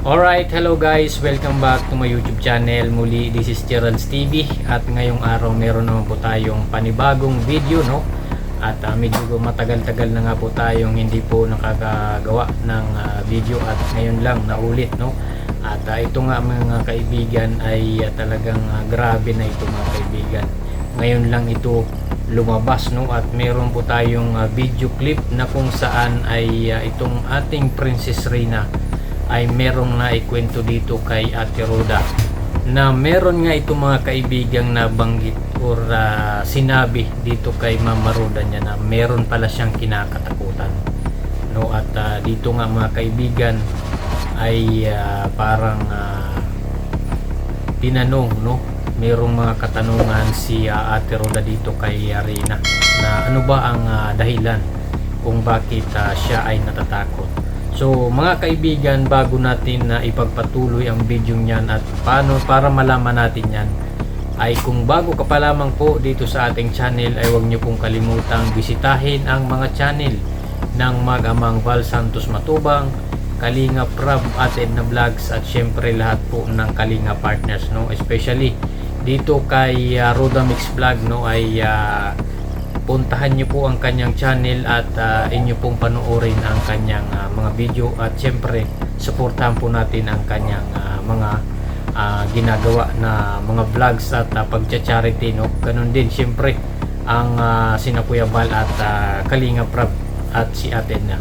Alright, hello guys, welcome back to my YouTube channel. Muli, this is Gerald's TV at ngayong araw meron naman po tayong panibagong video, no? At medyo matagal-tagal na nga po tayong hindi po nakakagawa ng video at ngayon lang naulit, no? At ito nga mga kaibigan ay talagang grabe na ito mga kaibigan. Ngayon lang ito lumabas, no? At meron po tayong video clip na kung saan ay itong ating Princess Rina ay merong naikwento dito kay Ate Roda na meron nga ito mga kaibigang nabanggit or sinabi dito kay Mama Roda niya na meron pala siyang kinakatakutan, no? At dito nga mga kaibigan ay parang tinanong, no? Merong mga katanungan si Ate Roda dito kay Rina na ano ba ang dahilan kung bakit siya ay natatakot. So mga kaibigan, bago natin na ipagpatuloy ang video niyan at paano para malaman natin yan, ay kung bago ka pa lamang po dito sa ating channel ay huwag niyo pong kalimutang bisitahin ang mga channel ng Mag-Amang Val Santos Matubang, Kalinga Prab at Edna Vlogs at syempre lahat po ng Kalinga Partners, no? Especially dito kay Roda Mix Vlog, no? Ay puntahan nyo po ang kanyang channel at inyo pong panoorin ang kanyang mga video at syempre supportahan po natin ang kanyang mga ginagawa na mga vlogs at pagcha-charity, no? Ganun din syempre ang sina Kuya Val at Kalinga Prab at si Ate na.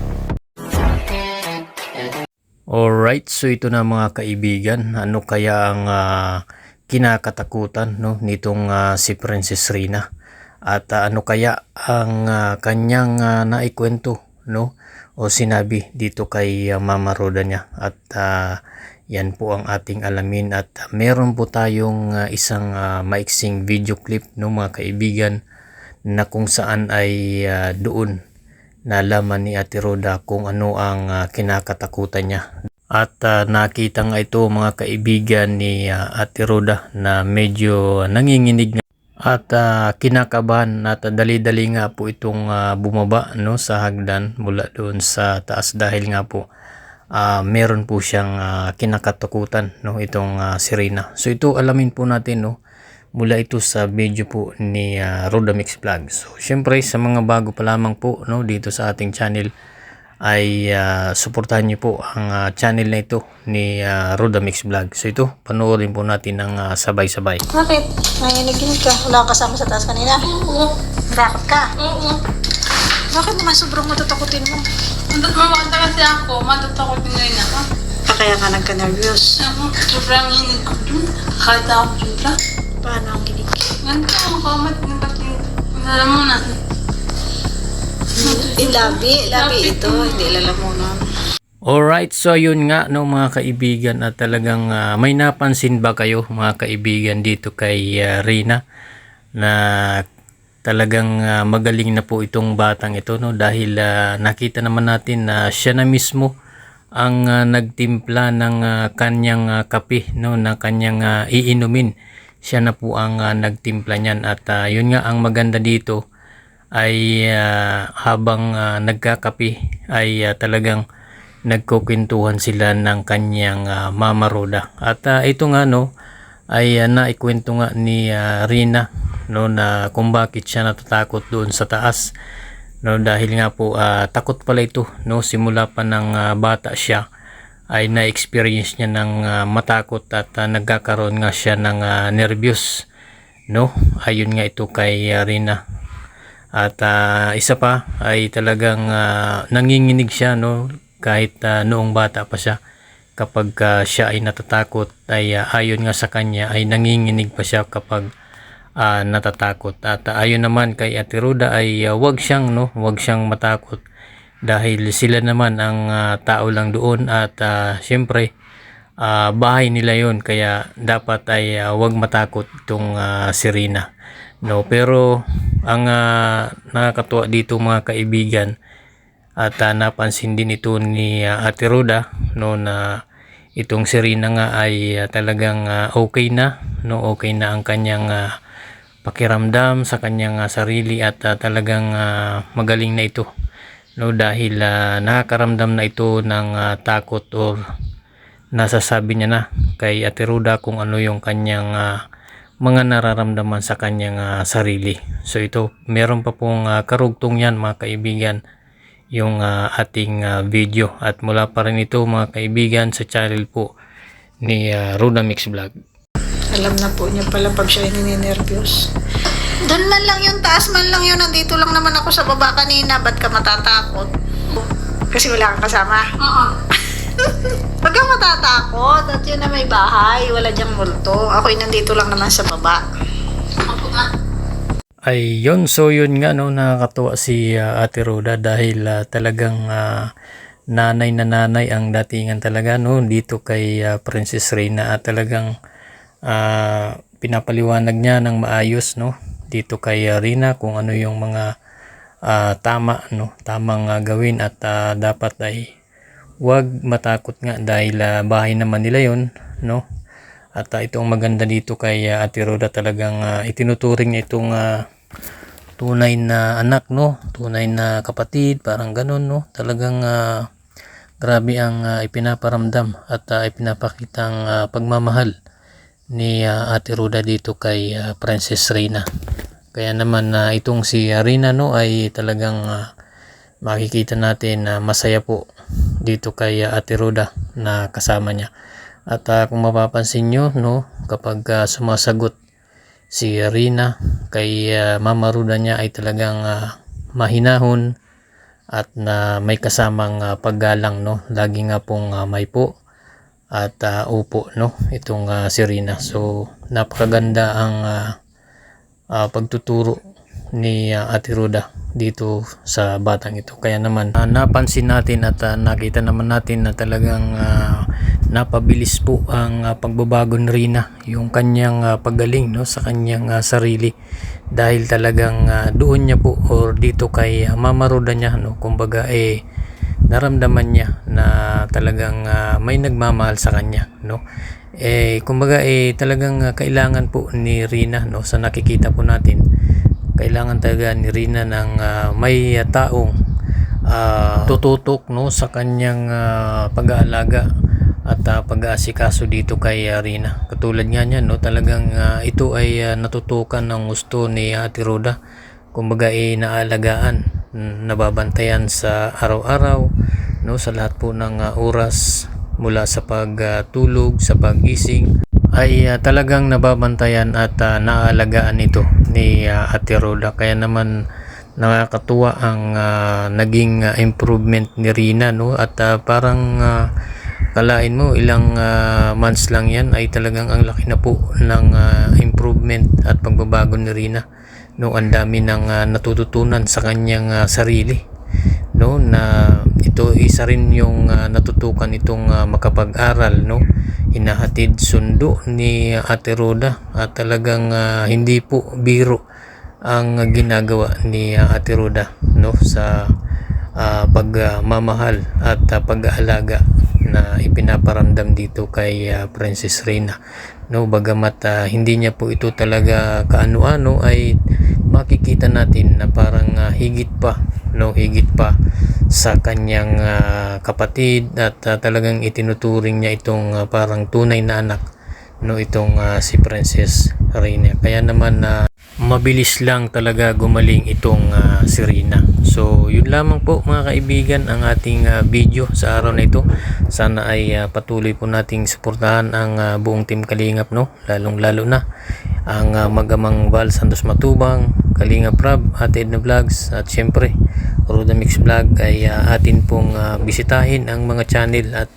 Alright, so ito na mga kaibigan, ano kaya ang kinakatakutan, no, nitong si Princess Rina? At ano kaya ang kanyang naikwento, no, o sinabi dito kay Mama Roda niya? At yan po ang ating alamin at meron po tayong isang maiksing video clip, no mga kaibigan, na kung saan ay doon nalaman ni Ate Roda kung ano ang kinakatakutan niya. At nakita nga ito mga kaibigan ni Ate Roda na medyo nanginginig at kinakabahan at dali-dali nga po itong bumaba, no, sa hagdan mula doon sa taas dahil nga po meron po siyang kinakatakutan, no, itong si Rina. So ito alamin po natin, no, mula ito sa video po ni Roda Mix Vlog. So syempre sa mga bago pa lamang po, no, dito sa ating channel ay suportahan niyo po ang channel na ito ni Roda Mix Vlog. So ito, panoorin po natin ng sabay-sabay. Bakit? Nanginginig ka? Wala kang kasama sa taas kanina? Oo. Bakit ka? Oo. Bakit naman sobrang matatakutin mo? Mamakanta kasi ako, matatakotin ngayon ako. Kaya ka nagka-nervous. Sobrang hinig ko dun. Akala ako dun. Paano ang ginig? Ganito ang kamat ng pating. Alam mo na. Labi ito. Hindi lalamunan. Alright, so yun nga, no mga kaibigan, at talagang may napansin ba kayo mga kaibigan dito kay Rina na talagang magaling na po itong batang ito, no, dahil nakita naman natin na siya na mismo ang nagtimpla ng kanyang kape, no, na kanyang iinumin. Siya na po ang nagtimpla niyan at yun nga ang maganda dito ay habang nagkakape ay talagang nagkukwentuhan sila ng kanyang Mama Roda. At ito nga, no, ay naikwento nga ni Rina, no, na kung bakit siya natatakot doon sa taas, no, dahil nga po takot pala ito, no, simula pa ng bata siya ay na-experience niya ng matakot at nagkakaroon nga siya ng nervyos, no. Ayun nga ito kay Rina. At isa pa ay talagang nanginginig siya, no, kahit noong bata pa siya. Kapag siya ay natatakot ay ayon nga sa kanya ay nanginginig pa siya kapag natatakot. At ayon naman kay Ate Roda ay wag siyang matakot dahil sila naman ang tao lang doon at syempre bahay nila yon, kaya dapat ay wag matakot itong si Rina, no. Pero ang nakakatuwa dito mga kaibigan at napansin din ito ni Ate Roda, no, na itong si Rina nga ay talagang okay na, no, okay na ang kanyang pakiramdam sa kanyang sarili at talagang magaling na ito, no, dahil nakakaramdam na ito ng takot or nasasabi niya na kay Ate Ruda kung ano yung kanyang mga nararamdaman sa kanyang sarili. So ito, meron pa pong karugtong yan mga kaibigan, yung ating video, at mula pa rin ito mga kaibigan sa channel po ni Ruda Mix Vlog. Alam na po niya pala pag siya nininervyos. Doon man lang yun, taas man lang yun. Nandito lang naman ako sa baba kanina. Ba't ka matatakot? Kasi wala kang kasama. Oo. Huwag kang matatakot. At yun na may bahay. Wala diyang multo. Ako'y nandito lang naman sa baba. Opo nga. Ayun, so yun nga no, nakakatuwa si Ate Ruda dahil talagang nanay na nanay ang datingan talaga no dito kay Princess Reyna, at talagang pinapaliwanag niya ng maayos no dito kay Reyna kung ano yung mga tamang gawin, at dapat ay wag matakot nga dahil bahay naman nila yon no. At ito ang maganda dito kay Ate Ruda, talagang itinuturing niya itong tunay na anak no, tunay na kapatid, parang ganun no. Talagang grabe ang ipinaparamdam at ipinapakitang pagmamahal ni Ate Ruda dito kay Princess Reyna. Kaya naman itong si Reyna no ay talagang makikita natin na masaya po dito kay Ate Ruda na kasama niya. At kung mapapansin nyo no, kapag sumasagot si Reyna kay Mama Ruda niya ay talagang mahinahon at may kasamang paggalang no. Lagi nga pong may po at upo no itong si Reyna. So napakaganda ang pagtuturo ni Ate Ruda dito sa batang ito. Kaya naman napansin natin at nakita naman natin na talagang napabilis po ang pagbabago ni Reyna, yung kanyang paggaling no sa kanyang sarili, dahil talagang doon niya po or dito kay Mama Ruda niya no, kumbaga naramdaman niya na talagang may nagmamahal sa kanya no. Kumbaga talagang kailangan po ni Reyna no, sa nakikita po natin, kailangan talaga ni Reyna ng may taong tututok no sa kanyang pag-aalaga at pag-aasikaso dito kay Reyna. Katulad nga niyan no, talagang ito ay natutukan ng gusto ni Ate Ruda, kumbaga naalagaan, nababantayan sa araw-araw no, sa lahat po ng oras, mula sa pagtulog, sa pagising ay talagang nababantayan at naalagaan ito ni Ate Ruda. Kaya naman nakakatuwa ang naging improvement ni Reyna no, at parang kalain mo ilang months lang yan ay talagang ang laki na po ng improvement at pagbabago ni Reyna no. Ang dami ng natututunan sa kanyang sarili no, na ito isa rin yung natutukan itong makapag-aral no, hinahatid sundo ni Ate Ruda, at talagang hindi po biro ang ginagawa ni Ate Ruda no sa pagmamahal at pag-aalaga na ipinaparamdam dito kay Princess Reyna no. Bagamat hindi niya po ito talaga kaano-ano, ay makikita natin na parang higit pa sa kanyang kapatid, at talagang itinuturing niya itong parang tunay na anak no, itong si Princess Reyna. Kaya naman mabilis lang talaga gumaling itong si Reyna. So yun lamang po mga kaibigan ang ating video sa araw na ito. Sana ay patuloy po nating suportahan ang buong Team Kalingap no, lalong lalo na ang Mag-amang Val Santos Matubang, Kalingap Rab, Ate Edna Vlogs, at syempre Ruda Mix Vlog ay atin pong bisitahin ang mga channel at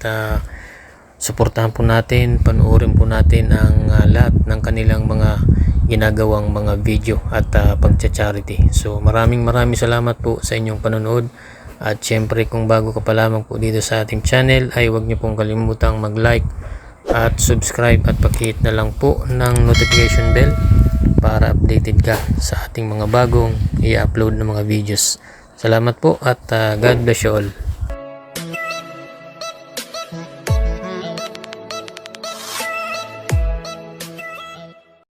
suportahan po natin, panoorin po natin ang lahat ng kanilang mga ginagawang mga video at pagcha-charity. So maraming salamat po sa inyong panonood, at syempre kung bago ka pa lamang po dito sa ating channel ay huwag niyo pong kalimutang mag-like at subscribe, at pakihit na lang po ng notification bell para updated ka sa ating mga bagong i-upload na mga videos. Salamat po at God bless you all.